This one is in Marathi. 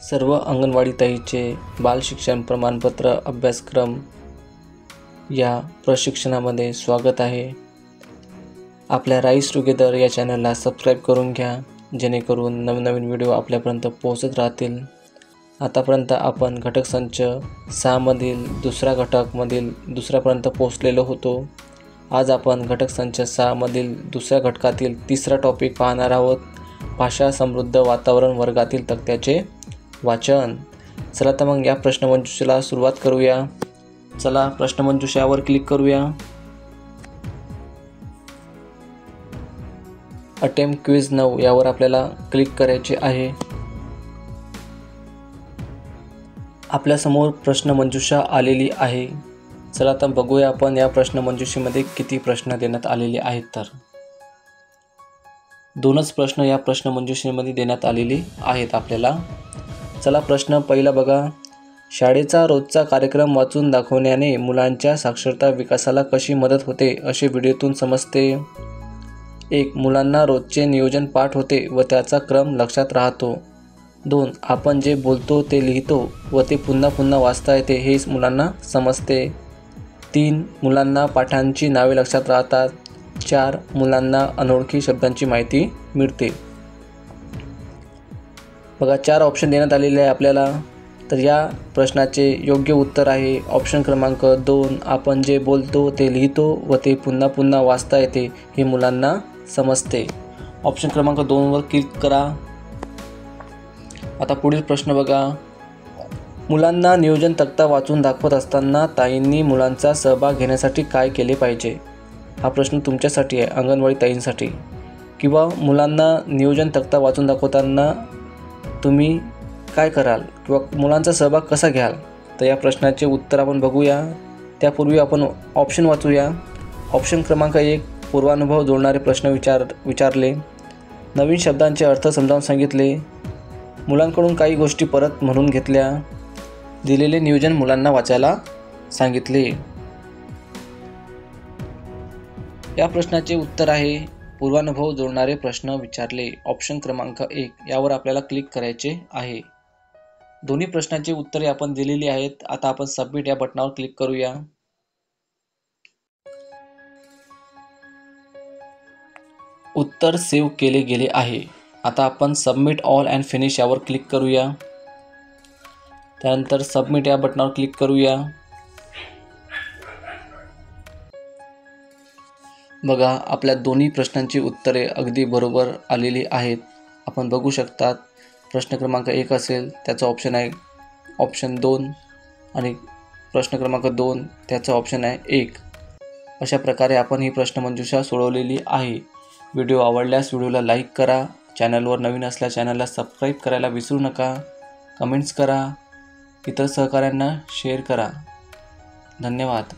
सर्व अंगणवाडी ताईचे बालशिक्षण प्रमाणपत्र अभ्यासक्रम या प्रशिक्षणामध्ये स्वागत आहे। आपल्या राईस टुगेदर या चॅनलला सबस्क्राईब करून घ्या, जेणेकरून नवनवीन व्हिडिओ आपल्यापर्यंत पोहोचत राहतील। आतापर्यंत आपण घटक संच 6 मधील दुसरा घटकमधील दुसऱ्यापर्यंत पोहोचलेलो होतो। आज आपण घटक संच 6 मधील दुसऱ्या घटकातील तिसरा टॉपिक पाहणार आहोत, भाषा समृद्ध वातावरण वर्गातील तक्त्याचे वाचन। चला तर मग या प्रश्नमंजुषेला सुरुवात करूया। चला प्रश्नमंजुषावर क्लिक करूया। अटेम्प्ट क्विज 9 यावर आपल्याला क्लिक करायचे आहे। आपल्यासमोर प्रश्नमंजुषा आलेली आहे। चला तर बघूया आपण या प्रश्नमंजुषेमध्ये किती प्रश्न देण्यात आलेले आहेत। तर 2च प्रश्न या प्रश्नमंजुषेमध्ये देण्यात आलेले आहेत आपल्याला। चला प्रश्न पहिला बघा। शाळेचा रोजचा कार्यक्रम वाचून दाखवण्याने मुलांच्या साक्षरता विकासाला कशी मदत होते असे व्हिडिओतून समजते। 1. मुलांना रोजचे नियोजन पाठ होते व त्याचा क्रम लक्षात राहतो। 2. आपण जे बोलतो ते लिहितो व ते पुन्हा पुन्हा वाचता येते हे मुलांना समजते। 3. मुलांना पाठांची नावे लक्षात राहतात। 4. मुलांना अनोळखी शब्दांची माहिती मिळते। बघा 4 ऑप्शन देण्यात आलेले आहे आपल्याला। तर या प्रश्नाचे योग्य उत्तर आहे ऑप्शन क्रमांक 2. आपण जे बोलतो ते लिहितो व ते पुन्हा पुन्हा वाचता येते हे मुलांना समजते। ऑप्शन क्रमांक 2 वर क्लिक करा। आता पुढील प्रश्न बघा। मुलांना नियोजन तक्ता वाचून दाखवत असताना ताईंनी मुलांचा सहभाग घेण्यासाठी काय केले पाहिजे? हा प्रश्न तुमच्यासाठी आहे, अंगणवाडी ताईंसाठी। किंवा मुलांना नियोजन तक्ता वाचून दाखवताना तुम्ही काय कराल किंवा मुलांचा सहभाग कसा घ्याल? तर या प्रश्नाचे उत्तर आपण बघूया। त्यापूर्वी आपण ऑप्शन वाचूया। ऑप्शन क्रमांक 1. पूर्वानुभव जोडणारे प्रश्न विचारले, नवीन शब्दांचे अर्थ समजावून सांगितले, मुलांकडून काही गोष्टी परत म्हणून घेतल्या, दिलेले नियोजन मुलांना वाचायला सांगितले। या प्रश्नाचे उत्तर आहे पूर्वानुभव जोडणारे प्रश्न विचारले। ऑप्शन क्रमांक 1 यावर आपल्याला क्लिक करायचे आहे। दोन्ही प्रश्नांची उत्तरे आपण दिलेली आहेत। आता आपण सबमिट या बटनावर क्लिक करूया। उत्तर सेव्ह केले गेले आहे। आता आपण सबमिट ऑल अँड फिनिश यावर क्लिक करूया। त्यानंतर सबमिट या बटनावर क्लिक करूया। बघा आपल्या दोन्ही प्रश्नांची उत्तरे अगदी बरोबर आलेली आहेत। आपण बघू शकतात प्रश्न क्रमांक 1 असेल त्याचा ऑप्शन आहे ऑप्शन 2 आणि प्रश्न क्रमांक 2 त्याचा ऑप्शन आहे 1। अशा प्रकारे आपण ही प्रश्नमंजुषा सोडवलेली आहे। व्हिडिओ आवडल्यास व्हिडिओला लाईक करा, चॅनलवर नवीन असल्यास चॅनलला सबस्क्राईब करायला विसरू नका, कमेंट्स करा, इतर सहकाऱ्यांना शेअर करा। धन्यवाद।